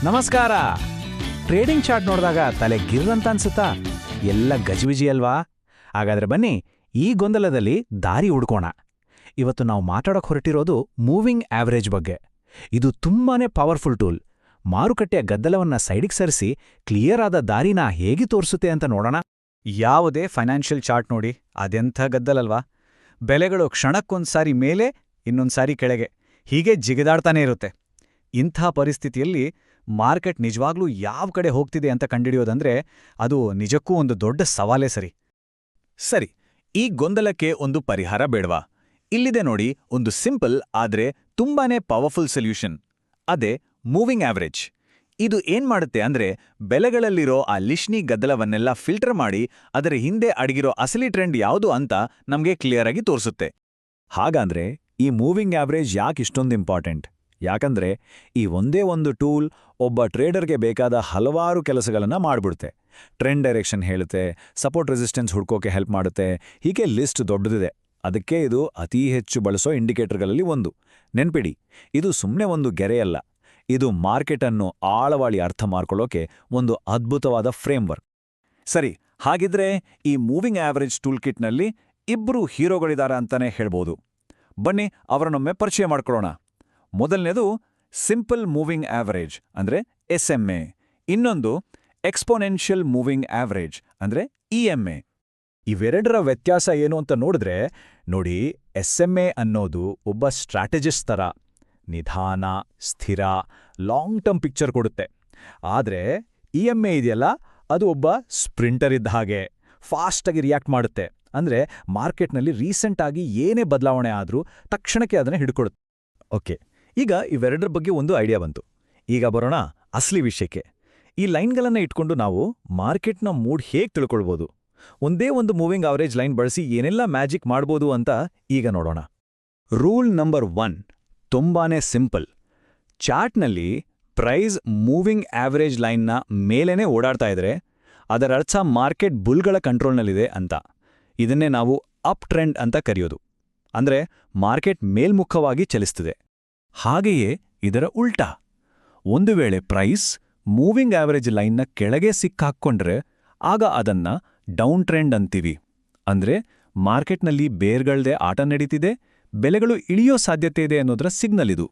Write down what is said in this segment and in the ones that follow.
ನಮಸ್ಕಾರ. Trading chart ನೋಡಿದಾಗ ತಲೆ ಗಿರ್ರಂತ ಅನ್ಸುತ್ತಾ? ಎಲ್ಲ ಗಜಿಬಿಜಿ ಅಲ್ವಾ? ಹಾಗಾದ್ರೆ ಬನ್ನಿ, ಈ ಗೊಂದಲದಲ್ಲಿ ದಾರಿ ಹುಡ್ಕೋಣ. ಇವತ್ತು ನಾವು ಮಾತಾಡೋಕೆ ಹೊರಟಿರೋದು ಮೂವಿಂಗ್ ಆವರೇಜ್ ಬಗ್ಗೆ. ಇದು ತುಂಬಾನೇ ಪವರ್ಫುಲ್ ಟೂಲ್. ಮಾರುಕಟ್ಟೆಯ ಗದ್ದಲವನ್ನ ಸೈಡಿಗೆ ಸರಿಸಿ ಕ್ಲಿಯರ್ ಆದ ದಾರಿನ ಹೇಗೆ ತೋರಿಸುತ್ತೆ ಅಂತ ನೋಡೋಣ. ಯಾವುದೇ ಫೈನಾನ್ಷಿಯಲ್ ಚಾರ್ಟ್ ನೋಡಿ, ಅದೆಂಥ ಗದ್ದಲಲ್ವಾ? ಬೆಲೆಗಳು ಕ್ಷಣಕ್ಕೊಂದ್ಸಾರಿ ಮೇಲೆ, ಇನ್ನೊಂದ್ಸಾರಿ ಕೆಳಗೆ, ಹೀಗೆ ಜಿಗಿದಾಡ್ತಾನೇ ಇರುತ್ತೆ. ಇಂಥ ಪರಿಸ್ಥಿತಿಯಲ್ಲಿ ಮಾರ್ಕೆಟ್ ನಿಜವಾಗ್ಲೂ ಯಾವ ಕಡೆ ಹೋಗ್ತಿದೆ ಅಂತ ಕಂಡಿಡಿಯೋದಂದ್ರೆ ಅದು ನಿಜಕ್ಕೂ ಒಂದು ದೊಡ್ಡ ಸವಾಲೇ ಸರಿ, ಈ ಗೊಂದಲಕ್ಕೆ ಒಂದು ಪರಿಹಾರ ಬೇಡ್ವಾ? ಇಲ್ಲಿದೆ ನೋಡಿ ಒಂದು ಸಿಂಪಲ್ ಆದ್ರೆ ತುಂಬಾನೇ ಪವರ್ಫುಲ್ ಸೊಲ್ಯೂಷನ್. ಅದೇ ಮೂವಿಂಗ್ ಆವರೇಜ್. ಇದು ಏನ್ ಮಾಡುತ್ತೆ ಅಂದ್ರೆ ಬೆಲೆಗಳಲ್ಲಿರೋ ಆ ಲಿಶ್ನಿ ಗದ್ದಲವನ್ನೆಲ್ಲ ಫಿಲ್ಟರ್ ಮಾಡಿ ಅದರ ಹಿಂದೆ ಅಡಗಿರೋ ಅಸಲಿ ಟ್ರೆಂಡ್ ಯಾವುದು ಅಂತ ನಮ್ಗೆ ಕ್ಲಿಯರ್ ಆಗಿ ತೋರಿಸುತ್ತೆ. ಹಾಗಂದ್ರೆ ಈ ಮೂವಿಂಗ್ ಆವರೇಜ್ ಯಾಕೆ ಇಷ್ಟೊಂದು ಇಂಪಾರ್ಟೆಂಟ್? ಯಾಕಂದ್ರೆ ಈ ಒಂದೇ ಒಂದು ಟೂಲ್ ಒಬ್ಬ ಟ್ರೇಡರ್ಗೆ ಬೇಕಾದ ಹಲವಾರು ಕೆಲಸಗಳನ್ನ ಮಾಡ್ಬಿಡುತ್ತೆ. ಟ್ರೆಂಡ್ ಡೈರೆಕ್ಷನ್ ಹೇಳುತ್ತೆ, ಸಪೋರ್ಟ್ ರೆಸಿಸ್ಟೆನ್ಸ್ ಹುಡ್ಕೋಕೆ ಹೆಲ್ಪ್ ಮಾಡುತ್ತೆ. ಹೀಗೆ ಲಿಸ್ಟ್ ದೊಡ್ಡದಿದೆ. ಅದಕ್ಕೆ ಇದು ಅತೀ ಹೆಚ್ಚು ಬಳಸೋ ಇಂಡಿಕೇಟರ್ಗಳಲ್ಲಿ ಒಂದು. ನೆನ್ಪಿಡಿ, ಇದು ಸುಮ್ಮನೆ ಒಂದು ಗೆರೆಯಲ್ಲ. ಇದು ಮಾರ್ಕೆಟ್ ಅನ್ನು ಆಳವಾಗಿ ಅರ್ಥ ಮಾಡ್ಕೊಳ್ಳೋಕೆ ಒಂದು ಅದ್ಭುತವಾದ ಫ್ರೇಮ್ವರ್ಕ್. ಸರಿ, ಹಾಗಿದ್ರೆ ಈ ಮೂವಿಂಗ್ ಆವರೇಜ್ ಟೂಲ್ ಕಿಟ್ನಲ್ಲಿ ಇಬ್ರು ಹೀರೋಗಳಿದಾರ ಅಂತಾನೆ ಹೇಳ್ಬೋದು. ಬನ್ನಿ ಅವರನ್ನೊಮ್ಮೆ ಪರಿಚಯ ಮಾಡ್ಕೊಳ್ಳೋಣ. ಮೊದಲನೇದು ಸಿಂಪಲ್ ಮೂವಿಂಗ್ ಆವರೇಜ್ ಅಂದ್ರೆ SMA. ಇನ್ನೊಂದು ಎಕ್ಸ್ಪೋನೆನ್ಷಿಯಲ್ ಮೂವಿಂಗ್ ಆವರೇಜ್ ಅಂದ್ರೆ EMA. ಇವೆರಡರ ವ್ಯತ್ಯಾಸ ಏನು ಅಂತ ನೋಡಿ, SMA ಅನ್ನೋದು ಒಬ್ಬ ಸ್ಟ್ರಾಟಜಿಸ್ಟ್ ಥರ ನಿಧಾನ, ಸ್ಥಿರ, ಲಾಂಗ್ ಟರ್ಮ್ ಪಿಕ್ಚರ್ ಕೊಡುತ್ತೆ. ಆದ್ರೆ EMA ಇದೆಯಲ್ಲ, ಅದು ಒಬ್ಬ ಸ್ಪ್ರಿಂಟರ್ ಇದ್ದ ಹಾಗೆ ಫಾಸ್ಟಾಗಿ ರಿಯಾಕ್ಟ್ ಮಾಡುತ್ತೆ. ಅಂದ್ರೆ ಮಾರ್ಕೆಟ್ನಲ್ಲಿ ರೀಸೆಂಟ್ ಆಗಿ ಏನೇ ಬದಲಾವಣೆ ಆದ್ರೂ ತಕ್ಷಣಕ್ಕೆ ಅದನ್ನ ಹಿಡ್ಕೊಡುತ್ತೆ. ಓಕೆ, ಈಗ ಇವೆರಡರ ಬಗ್ಗೆ ಒಂದು ಐಡಿಯಾ ಬಂತು. ಈಗ ಬರೋಣ ಅಸಲಿ ವಿಷಯಕ್ಕೆ. ಈ ಲೈನ್ಗಳನ್ನ ಇಟ್ಕೊಂಡು ನಾವು ಮಾರ್ಕೆಟ್ನ ಮೂಡ್ ಹೇಗೆ ತಿಳ್ಕೊಳ್ಬೋದು, ಒಂದೇ ಒಂದು ಮೂವಿಂಗ್ ಆವರೇಜ್ ಲೈನ್ ಬಳಸಿ ಏನೆಲ್ಲ ಮ್ಯಾಜಿಕ್ ಮಾಡ್ಬೋದು ಅಂತ ಈಗ ನೋಡೋಣ. ರೂಲ್ ನಂಬರ್ 1 ತುಂಬಾನೇ ಸಿಂಪಲ್. ಚಾರ್ಟ್ನಲ್ಲಿ ಪ್ರೈಸ್ ಮೂವಿಂಗ್ ಆವರೇಜ್ ಲೈನ್ನ ಮೇಲೇನೆ ಓಡಾಡ್ತಾ ಇದ್ರೆ ಅದರರ್ಥ ಮಾರ್ಕೆಟ್ ಬುಲ್ಗಳ ಕಂಟ್ರೋಲ್ನಲ್ಲಿದೆ ಅಂತ. ಇದನ್ನೇ ನಾವು ಅಪ್ ಟ್ರೆಂಡ್ ಅಂತ ಕರೆಯೋದು. ಅಂದ್ರೆ ಮಾರ್ಕೆಟ್ ಮೇಲ್ಮುಖವಾಗಿ ಚಲಿಸ್ತಿದೆ. ಹಾಗೆಯೇ ಇದರ ಉಲ್ಟಾ, ಒಂದು ವೇಳೆ ಪ್ರೈಸ್ ಮೂವಿಂಗ್ ಆವರೇಜ್ ಲೈನ್ನ ಕೆಳಗೆ ಸಿಕ್ಕಾಕ್ಕೊಂಡ್ರೆ ಆಗ ಅದನ್ನ ಡೌನ್ ಟ್ರೆಂಡ್ ಅಂತೀವಿ. ಅಂದ್ರೆ ಮಾರ್ಕೆಟ್ನಲ್ಲಿ ಬೇರ್ಗಳ್ದೆ ಆಟ ನಡೀತಿದೆ, ಬೆಲೆಗಳು ಇಳಿಯೋ ಸಾಧ್ಯತೆ ಇದೆ ಅನ್ನೋದರ ಸಿಗ್ನಲ್ ಇದು.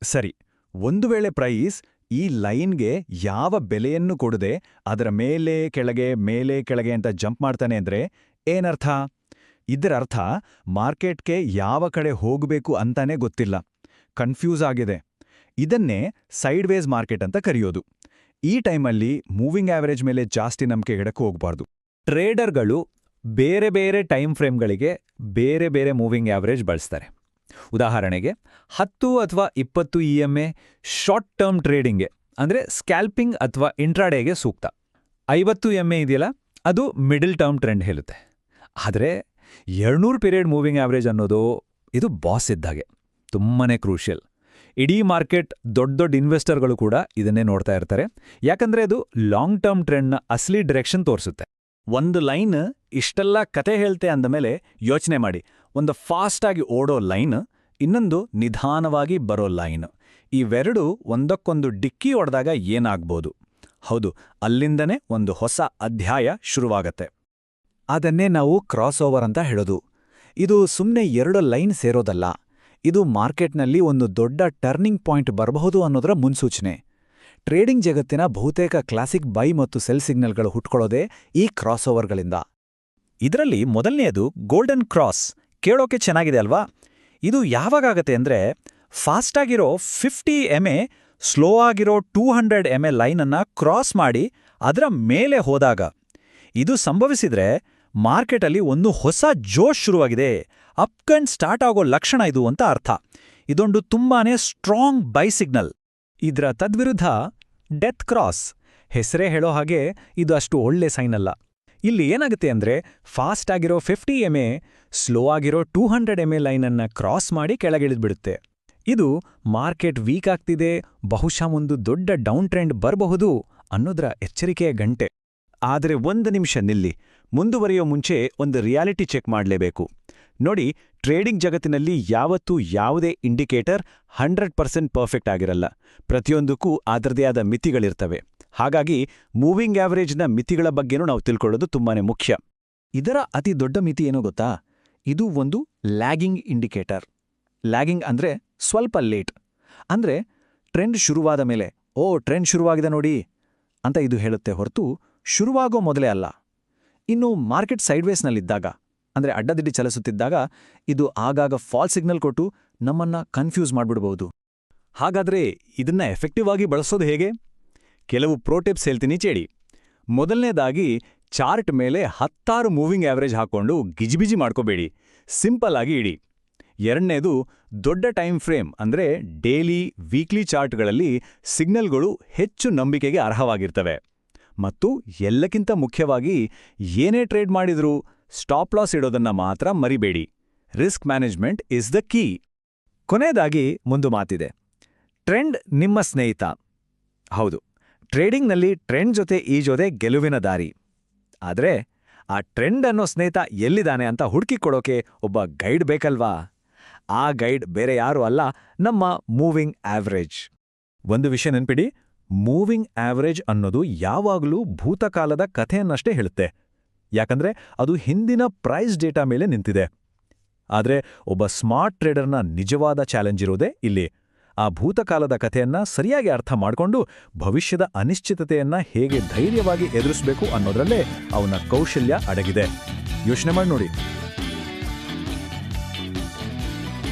ಸರಿ, ಒಂದು ವೇಳೆ ಪ್ರೈಸ್ ಈ ಲೈನ್ಗೆ ಯಾವ ಬೆಲೆಯನ್ನು ಕೊಡದೆ ಅದರ ಮೇಲೆ ಕೆಳಗೆ ಅಂತ ಜಂಪ್ ಮಾಡ್ತಾನೆ ಅಂದ್ರೆ ಏನರ್ಥ? ಇದರ ಅರ್ಥ ಮಾರ್ಕೆಟ್ಗೆ ಯಾವ ಕಡೆ ಹೋಗಬೇಕು ಅಂತಾನೆ ಗೊತ್ತಿಲ್ಲ, ಕನ್ಫ್ಯೂಸ್ ಆಗಿದೆ. ಇದನ್ನೇ ಸೈಡ್ ವೇಸ್ ಮಾರ್ಕೆಟ್ ಅಂತ ಕರೆಯೋದು. ಈ ಟೈಮಲ್ಲಿ ಮೂವಿಂಗ್ ಆವರೇಜ್ ಮೇಲೆ ಜಾಸ್ತಿ ನಂಬಿಕೆ ಇಡಕ್ಕೆ ಹೋಗಬಾರ್ದು. ಟ್ರೇಡರ್ಗಳು ಬೇರೆ ಬೇರೆ ಟೈಮ್ ಫ್ರೇಮ್ಗಳಿಗೆ ಬೇರೆ ಬೇರೆ ಮೂವಿಂಗ್ ಆವರೇಜ್ ಬಳಸ್ತಾರೆ. ಉದಾಹರಣೆಗೆ 10 ಅಥವಾ 20 EMA ಶಾರ್ಟ್ ಟರ್ಮ್ ಟ್ರೇಡಿಂಗ್ಗೆ, ಅಂದ್ರೆ ಸ್ಕ್ಯಾಲ್ಪಿಂಗ್ ಅಥವಾ ಇಂಟ್ರಾಡೇಗೆ ಸೂಕ್ತ. 50 EMA ಇದೆಯಲ್ಲ, ಅದು ಮಿಡಲ್ ಟರ್ಮ್ ಟ್ರೆಂಡ್ ಹೇಳುತ್ತೆ. ಆದರೆ 200 ಪೀರಿಯಡ್ ಮೂವಿಂಗ್ ಆವರೇಜ್ ಅನ್ನೋದು ಇದು ಬಾಸ್ ಇದ್ದಾಗೆ, ತುಂಬಾನೇ ಕ್ರೂಷಿಯಲ್. ಇಡೀ ಮಾರ್ಕೆಟ್ ದೊಡ್ಡ ಇನ್ವೆಸ್ಟರ್ಗಳು ಕೂಡ ಇದನ್ನೇ ನೋಡ್ತಾ ಇರ್ತಾರೆ. ಯಾಕಂದ್ರೆ ಅದು ಲಾಂಗ್ ಟರ್ಮ್ ಟ್ರೆಂಡ್ನ ಅಸಲಿ ಡೈರೆಕ್ಷನ್ ತೋರಿಸುತ್ತೆ. ಒಂದು ಲೈನ್ ಇಷ್ಟೆಲ್ಲ ಕತೆ ಹೇಳ್ತೆ ಅಂದಮೇಲೆ ಯೋಚನೆ ಮಾಡಿ, ಒಂದು ಫಾಸ್ಟಾಗಿ ಓಡೋ ಲೈನ್, ಇನ್ನೊಂದು ನಿಧಾನವಾಗಿ ಬರೋ ಲೈನ್. ಇವೆರಡೂ ಒಂದಕ್ಕೊಂದು ಡಿಕ್ಕಿ ಹೊಡೆದಾಗ ಏನಾಗ್ಬೋದು? ಹೌದು, ಅಲ್ಲಿಂದನೇ ಒಂದು ಹೊಸ ಅಧ್ಯಾಯ ಶುರುವಾಗತ್ತೆ. ಅದನ್ನೇ ನಾವು ಕ್ರಾಸ್ ಓವರ್ ಅಂತ ಹೇಳೋದು. ಇದು ಸುಮ್ಮನೆ ಎರಡು ಲೈನ್ ಸೇರೋದಲ್ಲ, ಇದು ಮಾರ್ಕೆಟ್ನಲ್ಲಿ ಒಂದು ದೊಡ್ಡ ಟರ್ನಿಂಗ್ ಪಾಯಿಂಟ್ ಬರಬಹುದು ಅನ್ನೋದರ ಮುನ್ಸೂಚನೆ. ಟ್ರೇಡಿಂಗ್ ಜಗತ್ತಿನ ಬಹುತೇಕ ಕ್ಲಾಸಿಕ್ ಬೈ ಮತ್ತು ಸೆಲ್ ಸಿಗ್ನಲ್ಗಳು ಹುಟ್ಕೊಳ್ಳೋದೇ ಈ ಕ್ರಾಸ್ ಓವರ್ಗಳಿಂದ. ಇದರಲ್ಲಿ ಮೊದಲನೆಯದು ಗೋಲ್ಡನ್ ಕ್ರಾಸ್. ಕೇಳೋಕೆ ಚೆನ್ನಾಗಿದೆ ಅಲ್ವಾ? ಇದು ಯಾವಾಗತ್ತೆ ಅಂದ್ರೆ ಫಾಸ್ಟಾಗಿರೋ 50 MA ಸ್ಲೋ ಆಗಿರೋ 200 MA ಲೈನನ್ನ ಕ್ರಾಸ್ ಮಾಡಿ ಅದರ ಮೇಲೆ ಹೋದಾಗ. ಇದು ಸಂಭವಿಸಿದ್ರೆ ಮಾರ್ಕೆಟಲ್ಲಿ ಒಂದು ಹೊಸ ಜೋಶ್ ಶುರುವಾಗಿದೆ, ಅಪ್ಕಂಡ್ ಸ್ಟಾರ್ಟ್ ಆಗೋ ಲಕ್ಷಣ ಇದು ಅಂತ ಅರ್ಥ. ಇದೊಂದು ತುಂಬಾನೇ ಸ್ಟ್ರಾಂಗ್ ಬೈ ಸಿಗ್ನಲ್. ಇದರ ತದ್ವಿರುದ್ಧ ಡೆತ್ ಕ್ರಾಸ್. ಹೆಸರೇ ಹೇಳೋ ಹಾಗೆ ಇದು ಅಷ್ಟು ಒಳ್ಳೆ ಸೈನ್ ಅಲ್ಲ. ಇಲ್ಲಿ ಏನಾಗುತ್ತೆ ಅಂದ್ರೆ ಫಾಸ್ಟ್ ಆಗಿರೋ 50 MA ಸ್ಲೋ ಆಗಿರೋ 200 MA ಲೈನನ್ನ ಕ್ರಾಸ್ ಮಾಡಿ ಕೆಳಗಿಳಿದ್ಬಿಡುತ್ತೆ. ಇದು ಮಾರ್ಕೆಟ್ ವೀಕ್ ಆಗ್ತಿದೆ, ಬಹುಶಃ ಒಂದು ದೊಡ್ಡ ಡೌನ್ ಟ್ರೆಂಡ್ ಬರಬಹುದು ಅನ್ನೋದರ ಎಚ್ಚರಿಕೆಯ ಗಂಟೆ. ಆದರೆ ಒಂದು ನಿಮಿಷ ನಿಲ್ಲಿ. ಮುಂದುವರಿಯೋ ಮುಂಚೆ ಒಂದು ರಿಯಾಲಿಟಿ ಚೆಕ್ ಮಾಡಲೇಬೇಕು. ನೋಡಿ, ಟ್ರೇಡಿಂಗ್ ಜಗತ್ತಿನಲ್ಲಿ ಯಾವತ್ತೂ ಯಾವುದೇ ಇಂಡಿಕೇಟರ್ 100% ಪರ್ಫೆಕ್ಟ್ ಆಗಿರಲ್ಲ. ಪ್ರತಿಯೊಂದಕ್ಕೂ ಅದರದೇ ಆದ ಮಿತಿಗಳಿರ್ತವೆ. ಹಾಗಾಗಿ ಮೂವಿಂಗ್ ಆವರೇಜ್ನ ಮಿತಿಗಳ ಬಗ್ಗೆನೂ ನಾವು ತಿಳ್ಕೊಳ್ಳೋದು ತುಂಬಾನೇ ಮುಖ್ಯ. ಇದರ ಅತಿ ದೊಡ್ಡ ಮಿತಿ ಏನೋ ಗೊತ್ತಾ? ಇದು ಒಂದು ಲ್ಯಾಗಿಂಗ್ ಇಂಡಿಕೇಟರ್. ಲ್ಯಾಗಿಂಗ್ ಅಂದ್ರೆ ಸ್ವಲ್ಪ ಲೇಟ್. ಅಂದ್ರೆ ಟ್ರೆಂಡ್ ಶುರುವಾದ ಮೇಲೆ ಟ್ರೆಂಡ್ ಶುರುವಾಗಿದೆ ನೋಡಿ ಅಂತ ಇದು ಹೇಳುತ್ತೆ ಹೊರತು ಶುರುವಾಗೋ ಮೊದಲೇ ಅಲ್ಲ. ಇನ್ನು ಮಾರ್ಕೆಟ್ ಸೈಡ್ವೇಸ್ನಲ್ಲಿದ್ದಾಗ, ಅಂದ್ರೆ ಅಡ್ಡದಿಡ್ಡಿ ಚಲಿಸುತ್ತಿದ್ದಾಗ, ಇದು ಆಗಾಗ ಫಾಲ್ಸ್ ಸಿಗ್ನಲ್ ಕೊಟ್ಟು ನಮ್ಮನ್ನ ಕನ್ಫ್ಯೂಸ್ ಮಾಡ್ಬಿಡ್ಬಹುದು. ಹಾಗಾದ್ರೆ ಇದನ್ನ ಎಫೆಕ್ಟಿವ್ ಆಗಿ ಬಳಸೋದು ಹೇಗೆ? ಕೆಲವು ಪ್ರೋಟಿಪ್ಸ್ ಹೇಳ್ತೀನಿ ಕೇಳಿ. ಮೊದಲನೇದಾಗಿ, ಚಾರ್ಟ್ ಮೇಲೆ 10 ಮೂವಿಂಗ್ ಆವರೇಜ್ ಹಾಕೊಂಡು ಗಿಜಿಬಿಜಿ ಮಾಡ್ಕೋಬೇಡಿ, ಸಿಂಪಲ್ ಆಗಿ ಇಡಿ. ಎರಡನೇದು, ದೊಡ್ಡ ಟೈಮ್ ಫ್ರೇಮ್ ಅಂದ್ರೆ ಡೈಲಿ, ವೀಕ್ಲಿ ಚಾರ್ಟ್ಗಳಲ್ಲಿ ಸಿಗ್ನಲ್ಗಳು ಹೆಚ್ಚು ನಂಬಿಕೆಗೆ ಅರ್ಹವಾಗಿರ್ತವೆ. ಮತ್ತು ಎಲ್ಲಕ್ಕಿಂತ ಮುಖ್ಯವಾಗಿ, ಏನೇ ಟ್ರೇಡ್ ಮಾಡಿದ್ರೂ ಸ್ಟಾಪ್ ಲಾಸ್ ಇಡೋದನ್ನ ಮಾತ್ರ ಮರಿಬೇಡಿ. Risk management is the key. ಕೊನೆಯದಾಗಿ ಒಂದು ಮಾತಿದೆ, ಟ್ರೆಂಡ್ ನಿಮ್ಮ ಸ್ನೇಹಿತ. ಹೌದು, ಟ್ರೇಡಿಂಗ್ನಲ್ಲಿ ಟ್ರೆಂಡ್ ಜೊತೆ ಈಜೋದೆ ಗೆಲುವಿನ ದಾರಿ. ಆದ್ರೆ ಆ ಟ್ರೆಂಡ್ ಅನ್ನೋ ಸ್ನೇಹಿತ ಎಲ್ಲಿದ್ದಾನೆ ಅಂತ ಹುಡುಕಿಕೊಡೋಕೆ ಒಬ್ಬ ಗೈಡ್ ಬೇಕಲ್ವಾ? ಆ ಗೈಡ್ ಬೇರೆ ಯಾರೂ ಅಲ್ಲ, ನಮ್ಮ ಮೂವಿಂಗ್ ಆವರೇಜ್. ಒಂದು ವಿಷಯ ನೆನ್ಪಿಡಿ, ಮೂವಿಂಗ್ ಆವರೇಜ್ ಅನ್ನೋದು ಯಾವಾಗಲೂ ಭೂತಕಾಲದ ಕಥೆಯನ್ನಷ್ಟೇ ಹೇಳುತ್ತೆ. ಯಾಕಂದ್ರೆ ಅದು ಹಿಂದಿನ ಪ್ರೈಸ್ ಡೇಟಾ ಮೇಲೆ ನಿಂತಿದೆ. ಆದ್ರೆ ಒಬ್ಬ ಸ್ಮಾರ್ಟ್ ಟ್ರೇಡರ್ನ ನಿಜವಾದ ಚಾಲೆಂಜ್ ಇರೋದೇ ಇಲ್ಲಿ. ಆ ಭೂತಕಾಲದ ಕಥೆಯನ್ನ ಸರಿಯಾಗಿ ಅರ್ಥ ಮಾಡ್ಕೊಂಡು ಭವಿಷ್ಯದ ಅನಿಶ್ಚಿತತೆಯನ್ನ ಹೇಗೆ ಧೈರ್ಯವಾಗಿ ಎದುರಿಸಬೇಕು ಅನ್ನೋದ್ರಲ್ಲೇ ಅವನ ಕೌಶಲ್ಯ ಅಡಗಿದೆ. ಯೋಚನೆ ಮಾಡಿ ನೋಡಿ.